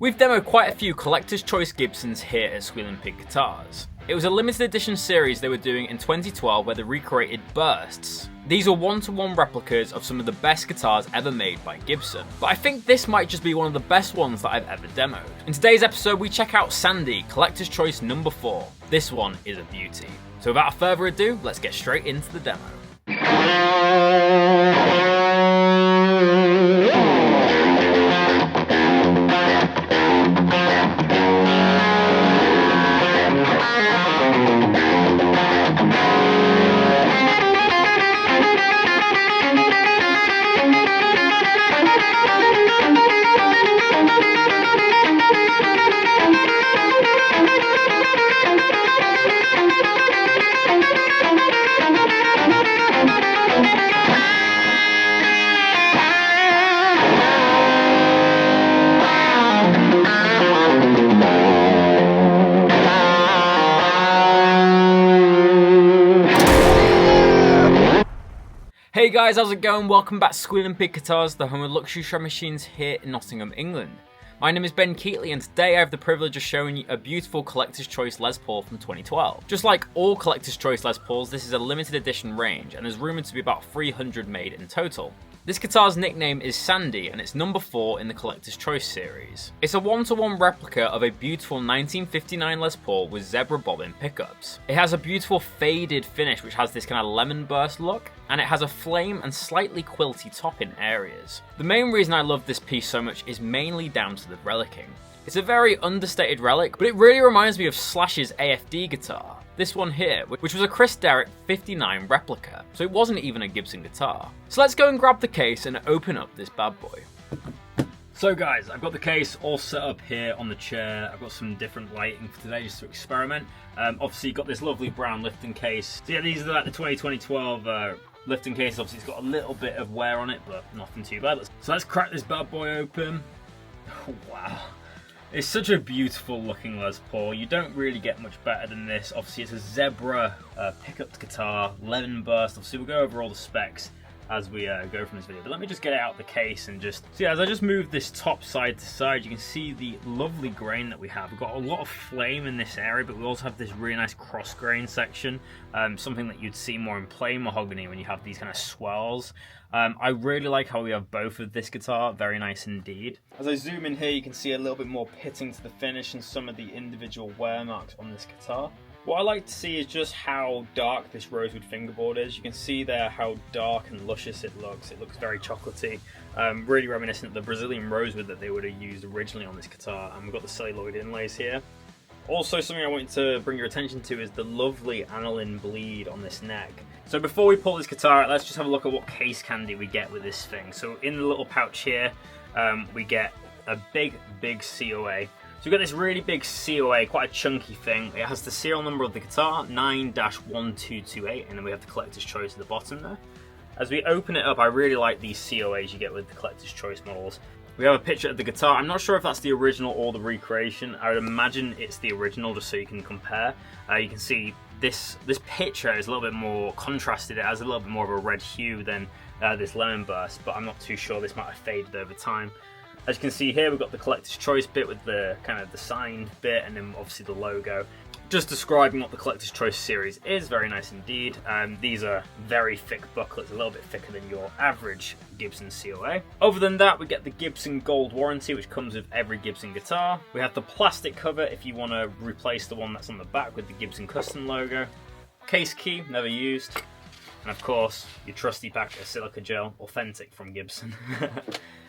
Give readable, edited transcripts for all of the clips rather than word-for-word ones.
We've demoed quite a few Collector's Choice Gibsons here at Squealing Pig Guitars. It was a limited edition series they were doing in 2012 where they recreated bursts. These are one-to-one replicas of some of the best guitars ever made by Gibson, but I think this might just be one of the best ones that I've ever demoed. In today's episode we check out Sandy, Collector's Choice number 4. This one is a beauty. So without further ado, let's get straight into the demo. Hey guys, how's it going? Welcome back to Squealing Pig Guitars, the home of luxury shred machines here in Nottingham, England. My name is Ben Keightley and today I have the privilege of showing you a beautiful Collector's Choice Les Paul from 2012. Just like all Collector's Choice Les Pauls, this is a limited edition range and there's rumoured to be about 300 made in total. This guitar's nickname is Sandy and it's number 4 in the Collector's Choice series. It's a one-to-one replica of a beautiful 1959 Les Paul with zebra bobbin pickups. It has a beautiful faded finish which has this kind of lemon burst look, and it has a flame and slightly quilty top in areas. The main reason I love this piece so much is mainly down to the relicking. It's a very understated relic, but it really reminds me of Slash's AFD guitar. This one here, which was a Chris Derrick 59 replica, so it wasn't even a Gibson guitar. So let's go and grab the case and open up this bad boy. So guys, I've got the case all set up here on the chair. I've got some different lighting for today just to experiment. Obviously you've got this lovely brown lifting case. So yeah, these are like the 2012 lifting case. Obviously it's got a little bit of wear on it, but nothing too bad. So let's crack this bad boy open. Oh, wow. It's such a beautiful looking Les Paul. You don't really get much better than this. Obviously it's a zebra pickup guitar, lemon burst. Obviously we'll go over all the specs as we go from this video. But let me just get it out of the case and just... So yeah, as I just move this top side to side, you can see the lovely grain that we have. We've got a lot of flame in this area, but we also have this really nice cross grain section. Something that you'd see more in plain mahogany when you have these kind of swells. I really like how we have both of this guitar, very nice indeed. As I zoom in here, you can see a little bit more pitting to the finish and some of the individual wear marks on this guitar. What I like to see is just how dark this rosewood fingerboard is. You can see there how dark and luscious it looks. It looks very chocolatey, really reminiscent of the Brazilian rosewood that they would have used originally on this guitar. And we've got the celluloid inlays here. Also, something I wanted to bring your attention to is the lovely aniline bleed on this neck. So before we pull this guitar out, let's just have a look at what case candy we get with this thing. So in the little pouch here, we get a big COA. So we've got this really big COA, quite a chunky thing. It has the serial number of the guitar, 9-1228, and then we have the Collector's Choice at the bottom there. As we open it up, I really like these COAs you get with the Collector's Choice models. We have a picture of the guitar. I'm not sure if that's the original or the recreation. I would imagine it's the original just so you can compare. You can see this picture is a little bit more contrasted. It has a little bit more of a red hue than this lemon burst, but I'm not too sure. This might have faded over time. As you can see here, we've got the Collector's Choice bit with the kind of the signed bit and then obviously the logo. Just describing what the Collector's Choice series is, very nice indeed. These are very thick bucklets, a little bit thicker than your average Gibson COA. Other than that, we get the Gibson Gold warranty, which comes with every Gibson guitar. We have the plastic cover if you want to replace the one that's on the back with the Gibson Custom logo. Case key, never used. And of course, your trusty pack of silica gel, authentic from Gibson.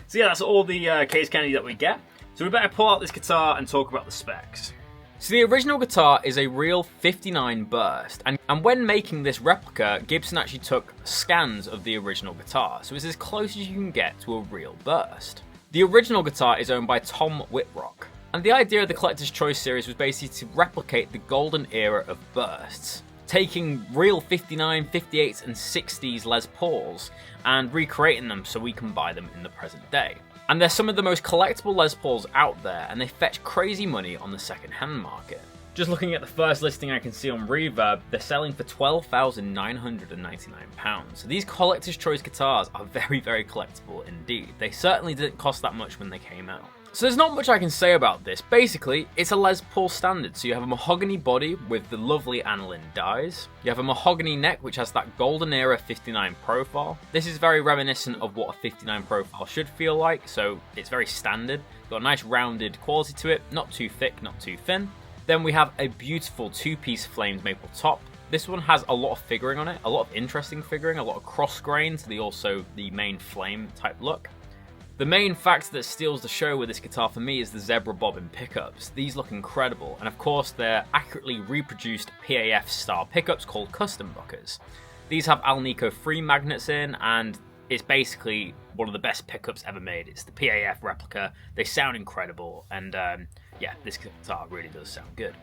So yeah, that's all the case candy that we get. So we better pull out this guitar and talk about the specs. So the original guitar is a real 59 burst, and when making this replica, Gibson actually took scans of the original guitar, so it's as close as you can get to a real burst. The original guitar is owned by Tom Whitrock, and the idea of the Collector's Choice series was basically to replicate the golden era of bursts, taking real 59, 58s and 60s Les Pauls and recreating them so we can buy them in the present day. And they're some of the most collectible Les Pauls out there, and they fetch crazy money on the second-hand market. Just looking at the first listing I can see on Reverb, they're selling for £12,999. So these Collector's Choice guitars are very, very collectible indeed. They certainly didn't cost that much when they came out. So there's not much I can say about this. Basically, it's a Les Paul standard. So you have a mahogany body with the lovely aniline dies. You have a mahogany neck, which has that golden era 59 profile. This is very reminiscent of what a 59 profile should feel like, so it's very standard. Got a nice rounded quality to it, not too thick, not too thin. Then we have a beautiful two-piece flamed maple top. This one has a lot of figuring on it, a lot of interesting figuring, a lot of cross grain to the main flame type look. The main factor that steals the show with this guitar for me is the zebra bobbin pickups. These look incredible, and of course they're accurately reproduced PAF style pickups called custom buckers. These have Alnico free magnets in, and it's basically one of the best pickups ever made. It's the PAF replica. They sound incredible, and yeah, this guitar really does sound good.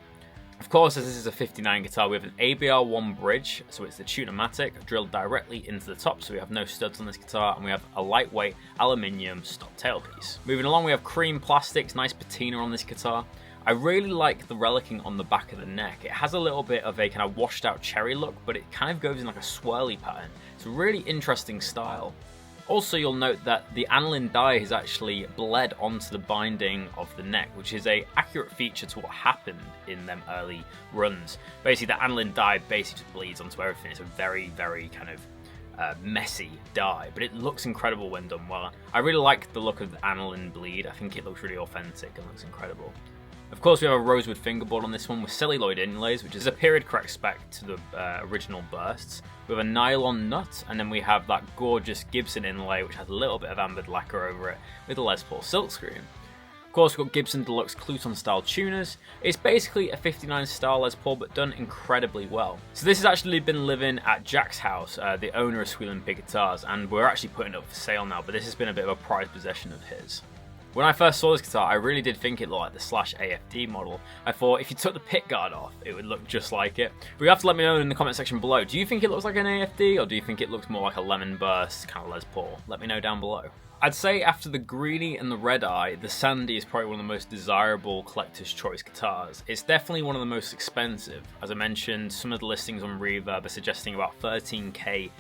Of course, as this is a 59 guitar, we have an ABR1 bridge, so it's the Tune-O-Matic drilled directly into the top, so we have no studs on this guitar, and we have a lightweight aluminium stop tailpiece. Moving along, we have cream plastics, nice patina on this guitar. I really like the relicking on the back of the neck. It has a little bit of a kind of washed out cherry look, but it kind of goes in like a swirly pattern. It's a really interesting style. Also, you'll note that the aniline dye has actually bled onto the binding of the neck, which is an accurate feature to what happened in them early runs. Basically, the aniline dye basically just bleeds onto everything. It's a very, very kind of messy dye, but it looks incredible when done well. I really like the look of the aniline bleed. I think it looks really authentic and looks incredible. Of course, we have a rosewood fingerboard on this one with celluloid inlays, which is a period correct spec to the original bursts. We have a nylon nut, and then we have that gorgeous Gibson inlay, which has a little bit of ambered lacquer over it with a Les Paul silkscreen. Of course, we've got Gibson Deluxe Cluton style tuners. It's basically a 59 style Les Paul, but done incredibly well. So this has actually been living at Jack's house, the owner of Squealing Pig Guitars, and we're actually putting it up for sale now, but this has been a bit of a prized possession of his. When I first saw this guitar, I really did think it looked like the Slash AFD model. I thought if you took the pick guard off, it would look just like it. But you have to let me know in the comment section below. Do you think it looks like an AFD, or do you think it looks more like a lemon burst kind of Les Paul? Let me know down below. I'd say after the greeny and the red eye, the sandy is probably one of the most desirable collector's choice guitars. It's definitely one of the most expensive. As I mentioned, some of the listings on Reverb are suggesting about 13k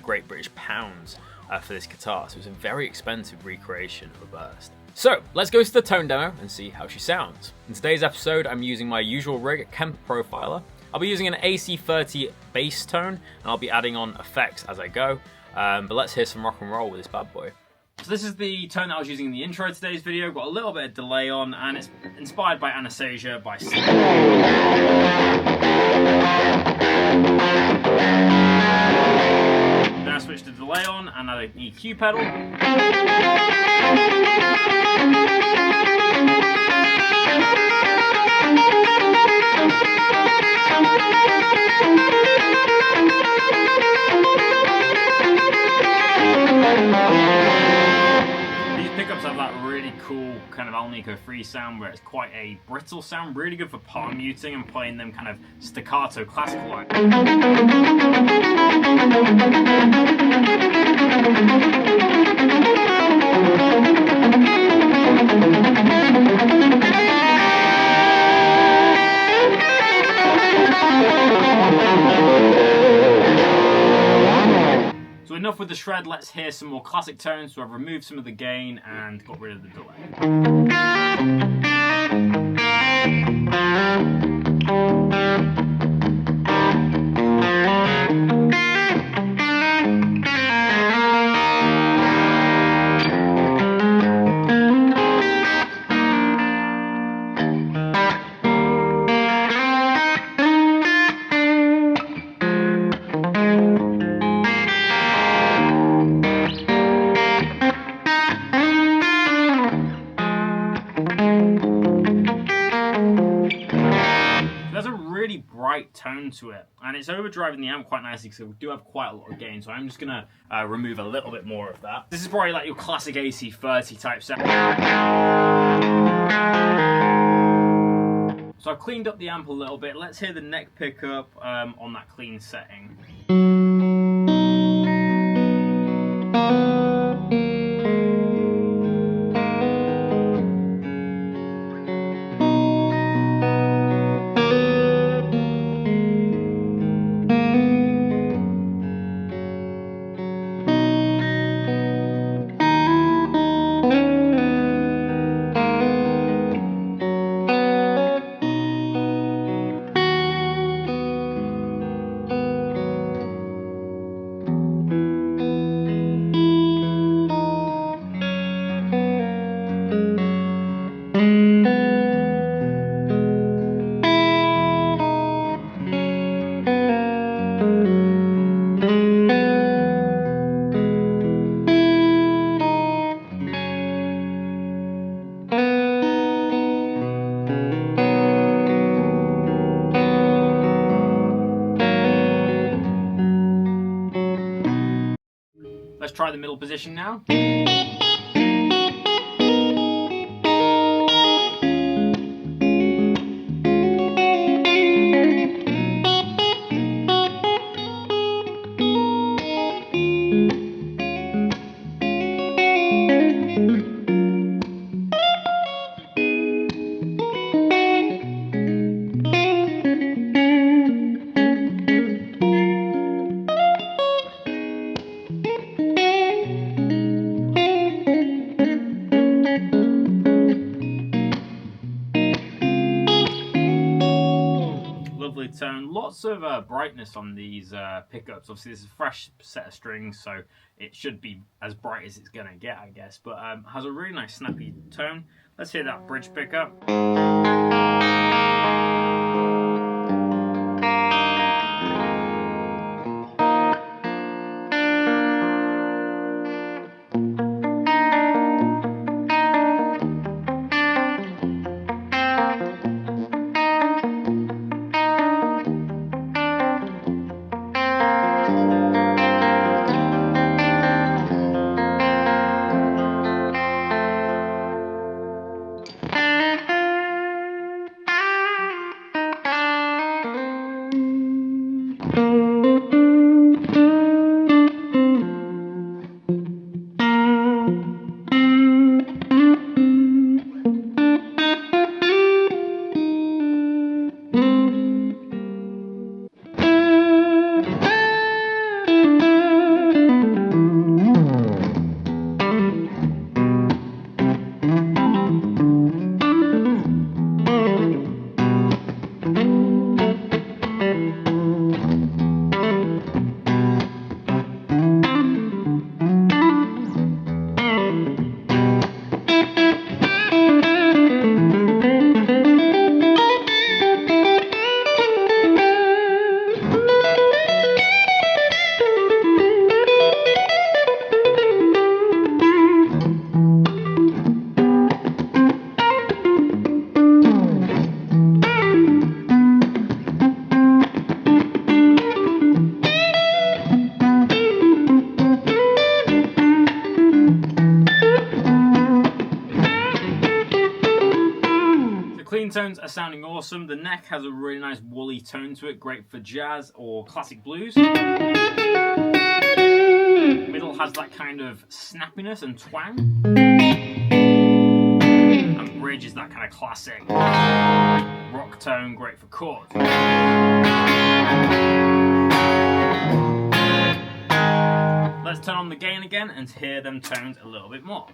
Great British pounds for this guitar. So it's a very expensive recreation of a burst. So, let's go to the tone demo and see how she sounds. In today's episode, I'm using my usual rig, Kemper Profiler. I'll be using an AC30 bass tone, and I'll be adding on effects as I go. But let's hear some rock and roll with this bad boy. So this is the tone that I was using in the intro of today's video. Got a little bit of delay on, and it's inspired by Anastasia by Then I switched the delay on and added an EQ pedal. These pickups have that really cool kind of Alnico free sound where it's quite a brittle sound, really good for palm muting and playing them kind of staccato classical like. So enough with the shred, let's hear some more classic tones. So I've removed some of the gain and got rid of the delay. Really bright tone to it, and it's overdriving the amp quite nicely because we do have quite a lot of gain, so I'm just gonna remove a little bit more of that. This is probably like your classic AC30 type sound. So I've cleaned up the amp a little bit. Let's hear the neck pickup on that clean setting. try the middle position now. Lovely tone, lots of brightness on these pickups. Obviously this is a fresh set of strings, so it should be as bright as it's gonna get, I guess, but has a really nice snappy tone. Let's hear that bridge pickup. Clean tones are sounding awesome. The neck has a really nice woolly tone to it, great for jazz or classic blues. Middle has that kind of snappiness and twang. And bridge is that kind of classic rock tone, great for chords. Let's turn on the gain again and hear them tones a little bit more.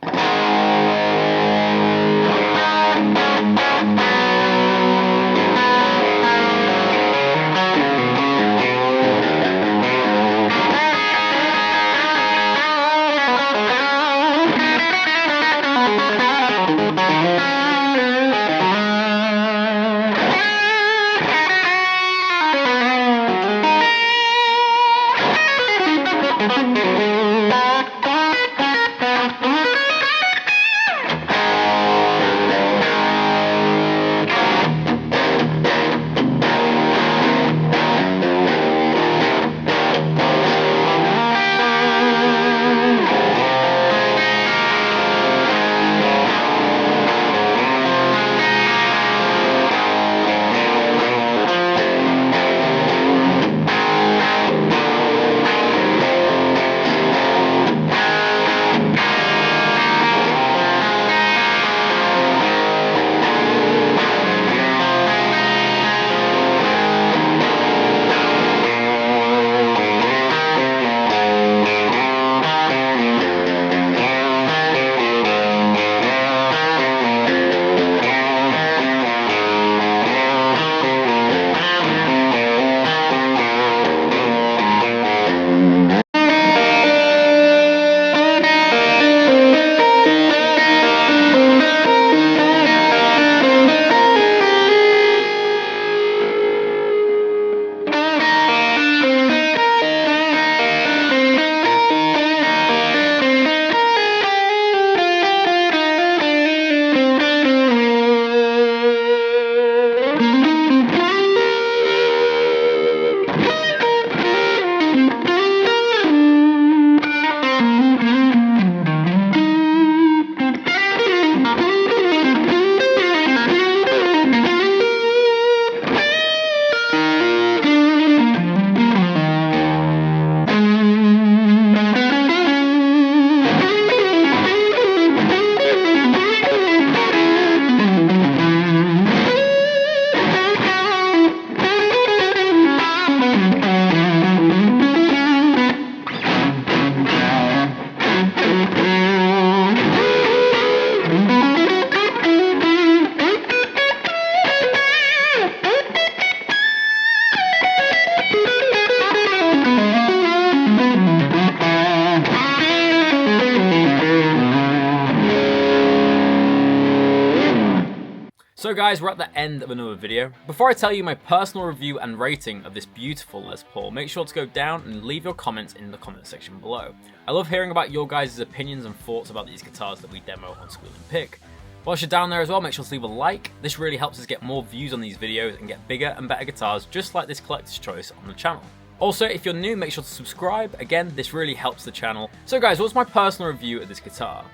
So guys, we're at the end of another video. Before I tell you my personal review and rating of this beautiful Les Paul, make sure to go down and leave your comments in the comment section below. I love hearing about your guys' opinions and thoughts about these guitars that we demo on Squealing Pig. Whilst you're down there as well, make sure to leave a like. This really helps us get more views on these videos and get bigger and better guitars just like this collector's choice on the channel. Also, if you're new, make sure to subscribe. Again, this really helps the channel. So guys, what's my personal review of this guitar?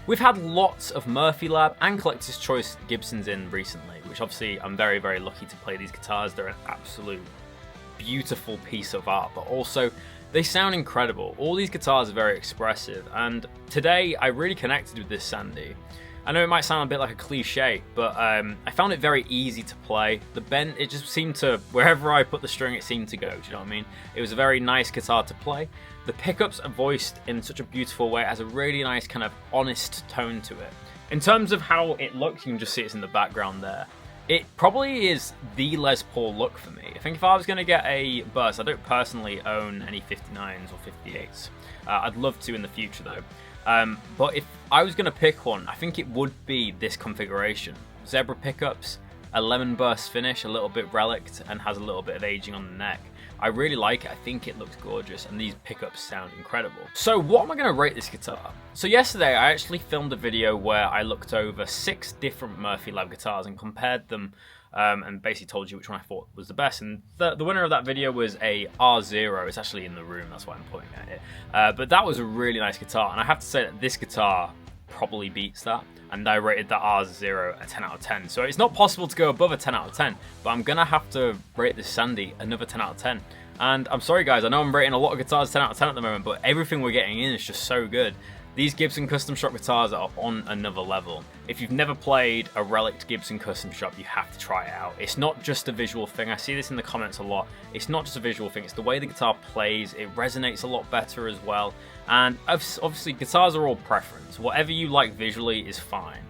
We've had lots of Murphy Lab and Collector's Choice Gibsons in recently, which obviously I'm very, very lucky to play these guitars. They're an absolute beautiful piece of art, but also they sound incredible. All these guitars are very expressive, and today I really connected with this Sandy. I know it might sound a bit like a cliche, but I found it very easy to play. The bend, it just seemed to, wherever I put the string, it seemed to go, do you know what I mean? It was a very nice guitar to play. The pickups are voiced in such a beautiful way. It has a really nice kind of honest tone to it. In terms of how it looks, you can just see it's in the background there. It probably is the Les Paul look for me. I think if I was going to get a burst, I don't personally own any 59s or 58s. I'd love to in the future though. But if I was going to pick one, I think it would be this configuration. Zebra pickups, a lemon burst finish, a little bit relict, and has a little bit of aging on the neck. I really like it. I think it looks gorgeous, and these pickups sound incredible. So what am I going to rate this guitar? So yesterday I actually filmed a video where I looked over 6 different Murphy Lab guitars and compared them and basically told you which one I thought was the best. And the winner of that video was a R0. It's actually in the room, that's why I'm pointing at it. But that was a really nice guitar, and I have to say that this guitar probably beats that. And I rated the R0 a 10 out of 10. So it's not possible to go above a 10 out of 10, but I'm gonna have to rate this Sandy another 10 out of 10. And I'm sorry guys, I know I'm rating a lot of guitars 10 out of 10 at the moment, but everything we're getting in is just so good. These Gibson custom shop guitars are on another level. If you've never played a relic Gibson custom shop, you have to try it out. It's not just a visual thing. I see this in the comments a lot. It's not just a visual thing. It's the way the guitar plays. It resonates a lot better as well. And obviously guitars are all preference. Whatever you like visually is fine.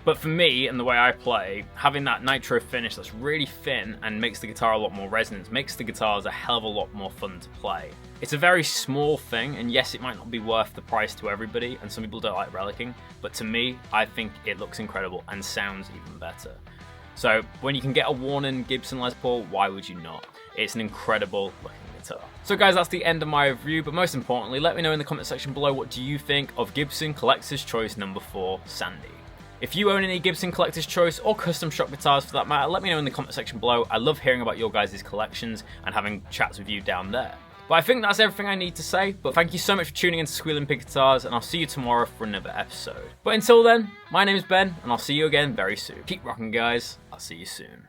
But for me, and the way I play, having that nitro finish that's really thin and makes the guitar a lot more resonance, makes the guitars a hell of a lot more fun to play. It's a very small thing, and yes, it might not be worth the price to everybody, and some people don't like relicking, but to me, I think it looks incredible and sounds even better. So when you can get a worn-in Gibson Les Paul, why would you not? It's an incredible looking guitar. So guys, that's the end of my review, but most importantly, let me know in the comment section below what do you think of Gibson Collector's Choice number 4 Sandy. If you own any Gibson Collector's Choice or custom shop guitars for that matter, let me know in the comment section below. I love hearing about your guys' collections and having chats with you down there. But I think that's everything I need to say, but thank you so much for tuning in to Squealing Pig Guitars, and I'll see you tomorrow for another episode. But until then, my name is Ben, and I'll see you again very soon. Keep rocking guys, I'll see you soon.